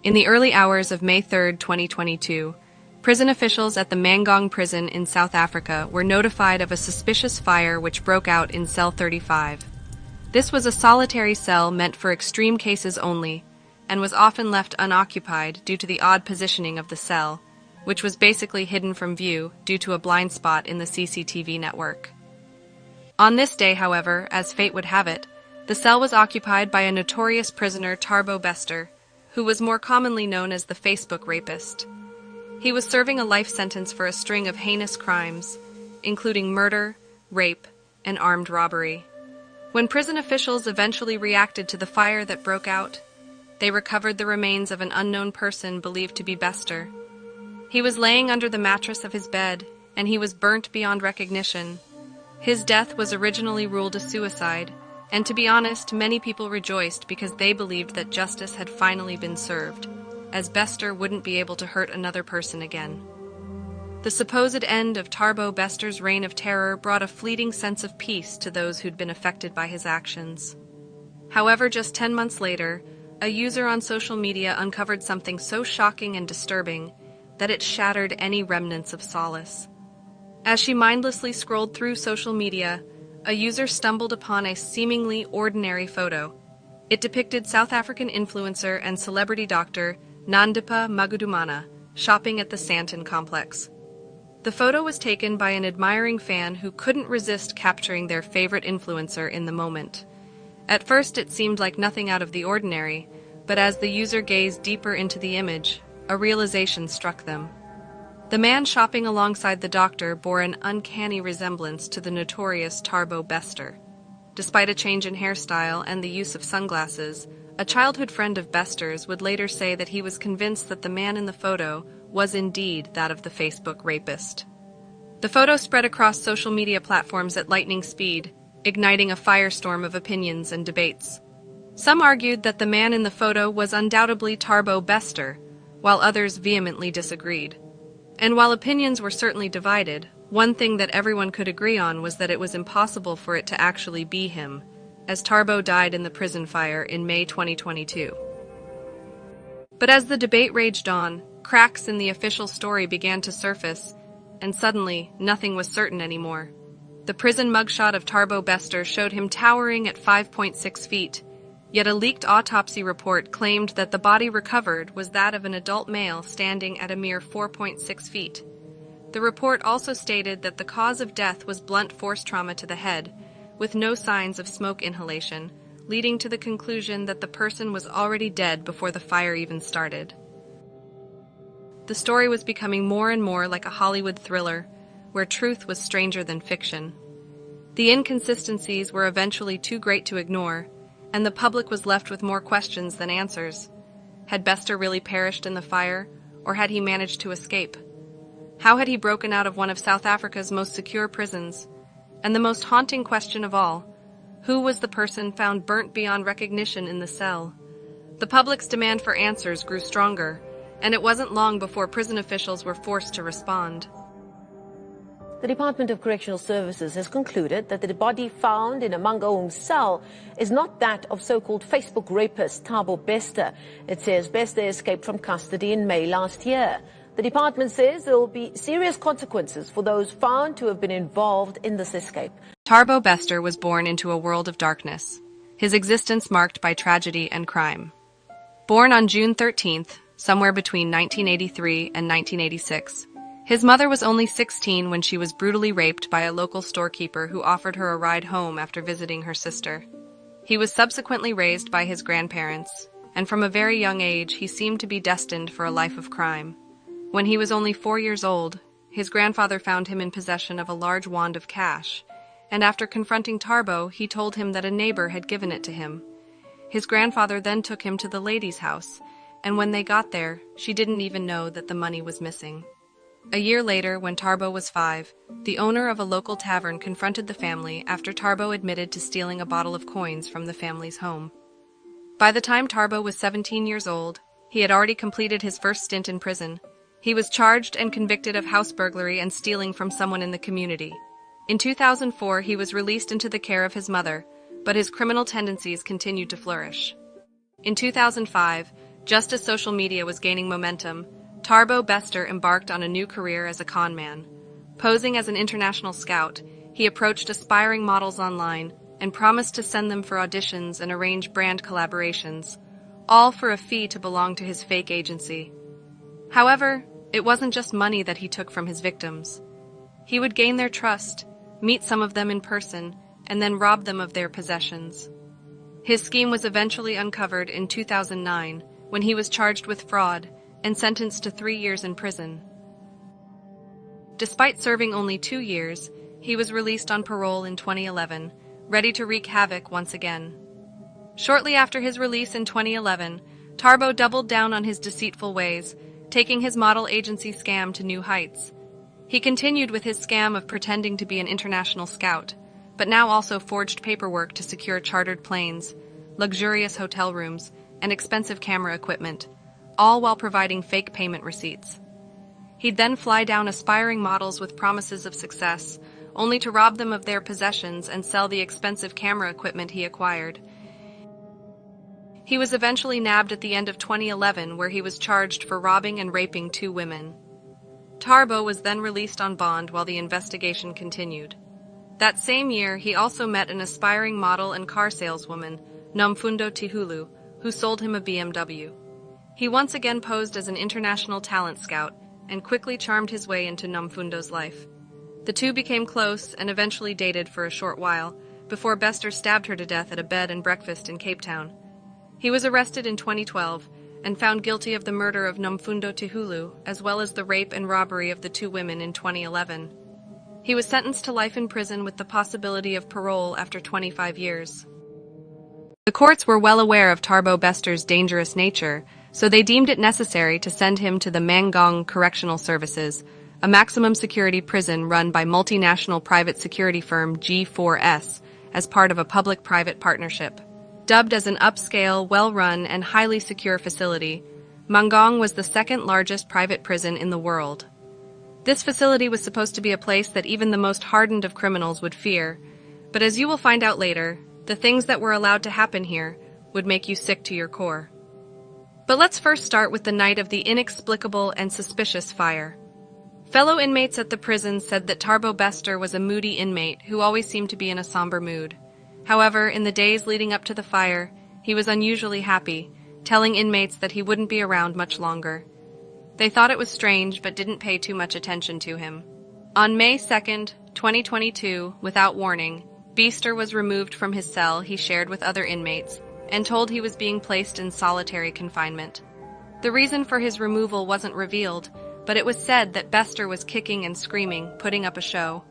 In the early hours of May 3, 2022, prison officials at the Mangong prison in South Africa were notified of a suspicious fire which broke out in cell 35. This was a solitary cell meant for extreme cases only, and was often left unoccupied due to the odd positioning of the cell, which was basically hidden from view due to a blind spot in the CCTV network. On this day, however, as fate would have it, the cell was occupied by a notorious prisoner, Thabo Bester, who was more commonly known as the Facebook rapist. He was serving a life sentence for a string of heinous crimes, including murder, rape, and armed robbery. When prison officials eventually reacted to the fire that broke out, they recovered the remains of an unknown person believed to be Bester. He was laying under the mattress of his bed, and he was burnt beyond recognition. His death was originally ruled a suicide, and to be honest, many people rejoiced because they believed that justice had finally been served, as Bester wouldn't be able to hurt another person again. The supposed end of Thabo Bester's reign of terror brought a fleeting sense of peace to those who'd been affected by his actions. However, just 10 months later, a user on social media uncovered something so shocking and disturbing that it shattered any remnants of solace. As she mindlessly scrolled through social media, a user stumbled upon a seemingly ordinary photo. It depicted South African influencer and celebrity doctor Nandipha Magudumana shopping at the Sandton complex. The photo was taken by an admiring fan who couldn't resist capturing their favorite influencer in the moment. At first it seemed like nothing out of the ordinary, but as the user gazed deeper into the image, a realization struck them. The man shopping alongside the doctor bore an uncanny resemblance to the notorious Thabo Bester. Despite a change in hairstyle and the use of sunglasses, a childhood friend of Bester's would later say that he was convinced that the man in the photo was indeed that of the Facebook rapist. The photo spread across social media platforms at lightning speed, igniting a firestorm of opinions and debates. Some argued that the man in the photo was undoubtedly Thabo Bester, while others vehemently disagreed. And while opinions were certainly divided, one thing that everyone could agree on was that it was impossible for it to actually be him, as Thabo died in the prison fire in May 2022. But as the debate raged on, cracks in the official story began to surface, and suddenly, nothing was certain anymore. The prison mugshot of Thabo Bester showed him towering at 5.6 feet, yet a leaked autopsy report claimed that the body recovered was that of an adult male standing at a mere 4.6 feet. The report also stated that the cause of death was blunt force trauma to the head, with no signs of smoke inhalation, leading to the conclusion that the person was already dead before the fire even started. The story was becoming more and more like a Hollywood thriller, where truth was stranger than fiction. The inconsistencies were eventually too great to ignore, and the public was left with more questions than answers. Had Bester really perished in the fire, or had he managed to escape? How had he broken out of one of South Africa's most secure prisons? And the most haunting question of all, who was the person found burnt beyond recognition in the cell? The public's demand for answers grew stronger, and it wasn't long before prison officials were forced to respond. The Department of Correctional Services has concluded that the body found in a Mangaung cell is not that of so-called Facebook rapist Thabo Bester. It says Bester escaped from custody in May last year. The department says there will be serious consequences for those found to have been involved in this escape. Thabo Bester was born into a world of darkness, his existence marked by tragedy and crime. Born on June 13th, somewhere between 1983 and 1986, his mother was only 16 when she was brutally raped by a local storekeeper who offered her a ride home after visiting her sister. He was subsequently raised by his grandparents, and from a very young age he seemed to be destined for a life of crime. When he was only 4 years old, his grandfather found him in possession of a large wand of cash, and after confronting Thabo, he told him that a neighbor had given it to him. His grandfather then took him to the lady's house, and when they got there, she didn't even know that the money was missing. A year later, when Thabo was 5, the owner of a local tavern confronted the family after Thabo admitted to stealing a bottle of coins from the family's home. By the time Thabo was 17 years old, he had already completed his first stint in prison. He was charged and convicted of house burglary and stealing from someone in the community. In 2004, he was released into the care of his mother, but his criminal tendencies continued to flourish. In 2005, Just as social media was gaining momentum, Thabo Bester embarked on a new career as a con man. Posing as an international scout, he approached aspiring models online and promised to send them for auditions and arrange brand collaborations, all for a fee to belong to his fake agency. However, it wasn't just money that he took from his victims. He would gain their trust, meet some of them in person, and then rob them of their possessions. His scheme was eventually uncovered in 2009 when he was charged with fraud and sentenced to 3 years in prison. Despite serving only 2 years, he was released on parole in 2011, ready to wreak havoc once again. Shortly after his release in 2011, Thabo doubled down on his deceitful ways, taking his model agency scam to new heights. He continued with his scam of pretending to be an international scout, but now also forged paperwork to secure chartered planes, luxurious hotel rooms, and expensive camera equipment, all while providing fake payment receipts. He'd then fly down aspiring models with promises of success, only to rob them of their possessions and sell the expensive camera equipment he acquired. He was eventually nabbed at the end of 2011, where he was charged for robbing and raping 2 women. Thabo was then released on bond while the investigation continued. That same year, he also met an aspiring model and car saleswoman, Nomfundo Tihulu, who sold him a BMW. He once again posed as an international talent scout and quickly charmed his way into Nomfundo's life. The two became close and eventually dated for a short while, before Bester stabbed her to death at a bed and breakfast in Cape Town. He was arrested in 2012 and found guilty of the murder of Nomfundo Tihulu, as well as the rape and robbery of the 2 women in 2011. He was sentenced to life in prison with the possibility of parole after 25 years. The courts were well aware of Thabo Bester's dangerous nature, so they deemed it necessary to send him to the Manhunt Correctional Services, a maximum security prison run by multinational private security firm G4S as part of a public-private partnership. Dubbed as an upscale, well-run, and highly secure facility, Manhunt was the second largest private prison in the world. This facility was supposed to be a place that even the most hardened of criminals would fear, but as you will find out later, the things that were allowed to happen here would make you sick to your core. But let's first start with the night of the inexplicable and suspicious fire. Fellow inmates at the prison said that Thabo Bester was a moody inmate who always seemed to be in a somber mood. However, in the days leading up to the fire, he was unusually happy, telling inmates that he wouldn't be around much longer. They thought it was strange but didn't pay too much attention to him. On May 2nd, 2022, without warning, Bester was removed from his cell he shared with other inmates and told he was being placed in solitary confinement. The reason for his removal wasn't revealed, but it was said that Bester was kicking and screaming, putting up a show.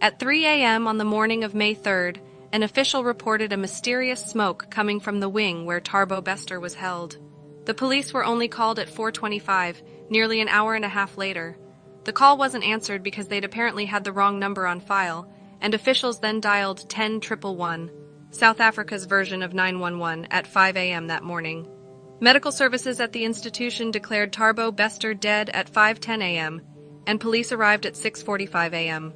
At 3 a.m. on the morning of May 3rd, an official reported a mysterious smoke coming from the wing where Thabo Bester was held. The police were only called at 4:25, nearly an hour and a half later. The call wasn't answered because they'd apparently had the wrong number on file, and officials then dialed 10-111, South Africa's version of 911, at 5 a.m. that morning. Medical services at the institution declared Thabo Bester dead at 5:10 a.m., and police arrived at 6:45 a.m.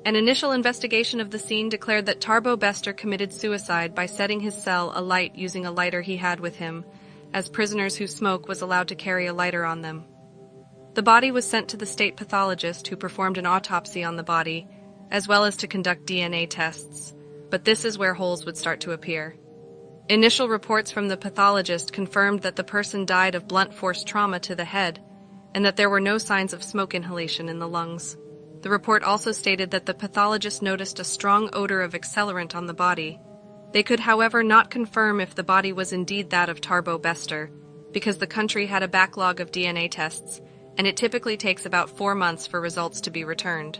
An initial investigation of the scene declared that Thabo Bester committed suicide by setting his cell alight using a lighter he had with him, as prisoners who smoke was allowed to carry a lighter on them. The body was sent to the state pathologist who performed an autopsy on the body, as well as to conduct DNA tests, but this is where holes would start to appear. Initial reports from the pathologist confirmed that the person died of blunt force trauma to the head, and that there were no signs of smoke inhalation in the lungs. The report also stated that the pathologist noticed a strong odor of accelerant on the body. They could, however, not confirm if the body was indeed that of Thabo Bester, because the country had a backlog of DNA tests, and it typically takes about 4 months for results to be returned.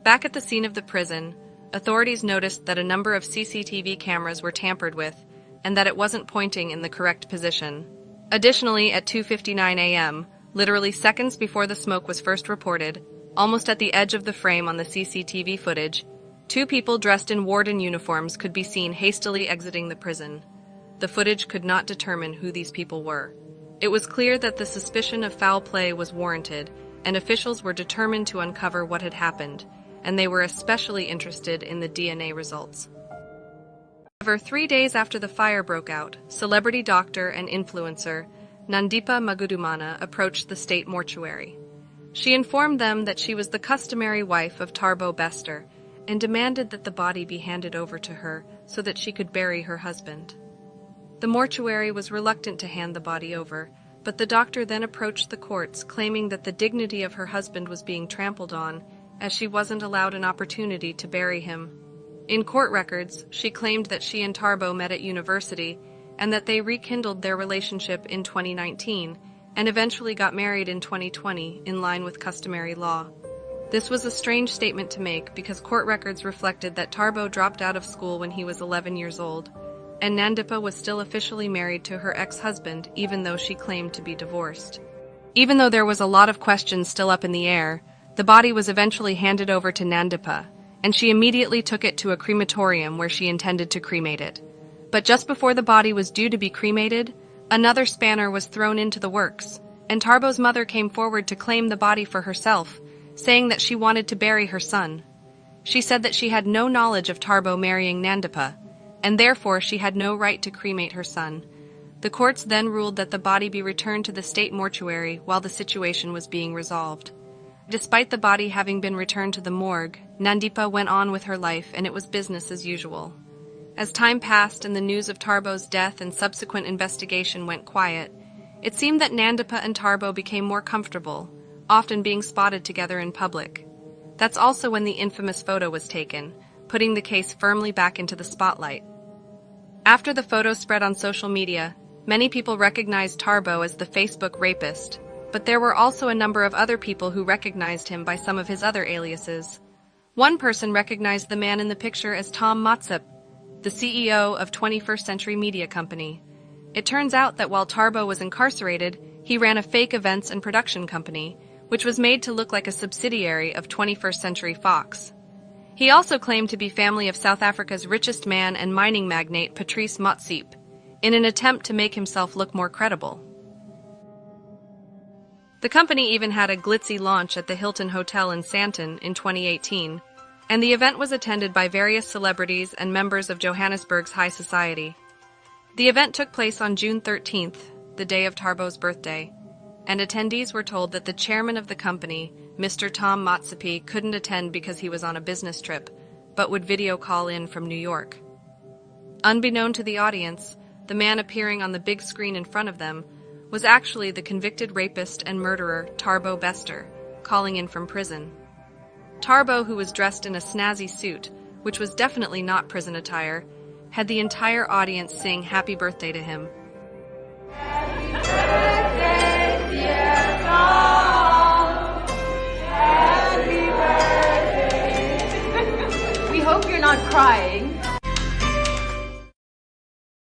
Back at the scene of the prison, authorities noticed that a number of CCTV cameras were tampered with, and that it wasn't pointing in the correct position. Additionally, at 2:59 a.m., literally seconds before the smoke was first reported, almost at the edge of the frame on the CCTV footage, 2 people dressed in warden uniforms could be seen hastily exiting the prison. The footage could not determine who these people were. It was clear that the suspicion of foul play was warranted, and officials were determined to uncover what had happened, and they were especially interested in the DNA results. However, 3 days after the fire broke out, celebrity doctor and influencer Nandipa Magudumana approached the state mortuary. She informed them that she was the customary wife of Thabo Bester and demanded that the body be handed over to her so that she could bury her husband. The mortuary was reluctant to hand the body over, but the doctor then approached the courts claiming that the dignity of her husband was being trampled on, as she wasn't allowed an opportunity to bury him. In court records, she claimed that she and Thabo met at university and that they rekindled their relationship in 2019 and eventually got married in 2020 in line with customary law. This was a strange statement to make because court records reflected that Thabo dropped out of school when he was 11 years old, and Nandipa was still officially married to her ex-husband even though she claimed to be divorced. Even though there was a lot of questions still up in the air, the body was eventually handed over to Nandipa, and she immediately took it to a crematorium where she intended to cremate it. But just before the body was due to be cremated, another spanner was thrown into the works, and Tharbo's mother came forward to claim the body for herself, saying that she wanted to bury her son. She said that she had no knowledge of Thabo marrying Nandipa, and therefore she had no right to cremate her son. The courts then ruled that the body be returned to the state mortuary while the situation was being resolved. Despite the body having been returned to the morgue, Nandipa went on with her life and it was business as usual. As time passed and the news of Tharbo's death and subsequent investigation went quiet, it seemed that Nandipa and Thabo became more comfortable, often being spotted together in public. That's also when the infamous photo was taken, putting the case firmly back into the spotlight. After the photo spread on social media, many people recognized Thabo as the Facebook rapist, but there were also a number of other people who recognized him by some of his other aliases. One person recognized the man in the picture as Tom Matsep, the CEO of 21st Century Media Company. It turns out that while Thabo was incarcerated, he ran a fake events and production company, which was made to look like a subsidiary of 21st Century Fox. He also claimed to be family of South Africa's richest man and mining magnate Patrice Motsepe, in an attempt to make himself look more credible. The company even had a glitzy launch at the Hilton Hotel in Sandton in 2018, and the event was attended by various celebrities and members of Johannesburg's high society. The event took place on June 13th, the day of Tharbo's birthday, and attendees were told that the chairman of the company, Mr. Tom Motsepe, couldn't attend because he was on a business trip, but would video call in from New York. Unbeknown to the audience, the man appearing on the big screen in front of them was actually the convicted rapist and murderer Thabo Bester, calling in from prison. Thabo, who was dressed in a snazzy suit, which was definitely not prison attire, had the entire audience sing happy birthday to him. Happy birthday, dear Tom. Happy birthday. We hope you're not crying.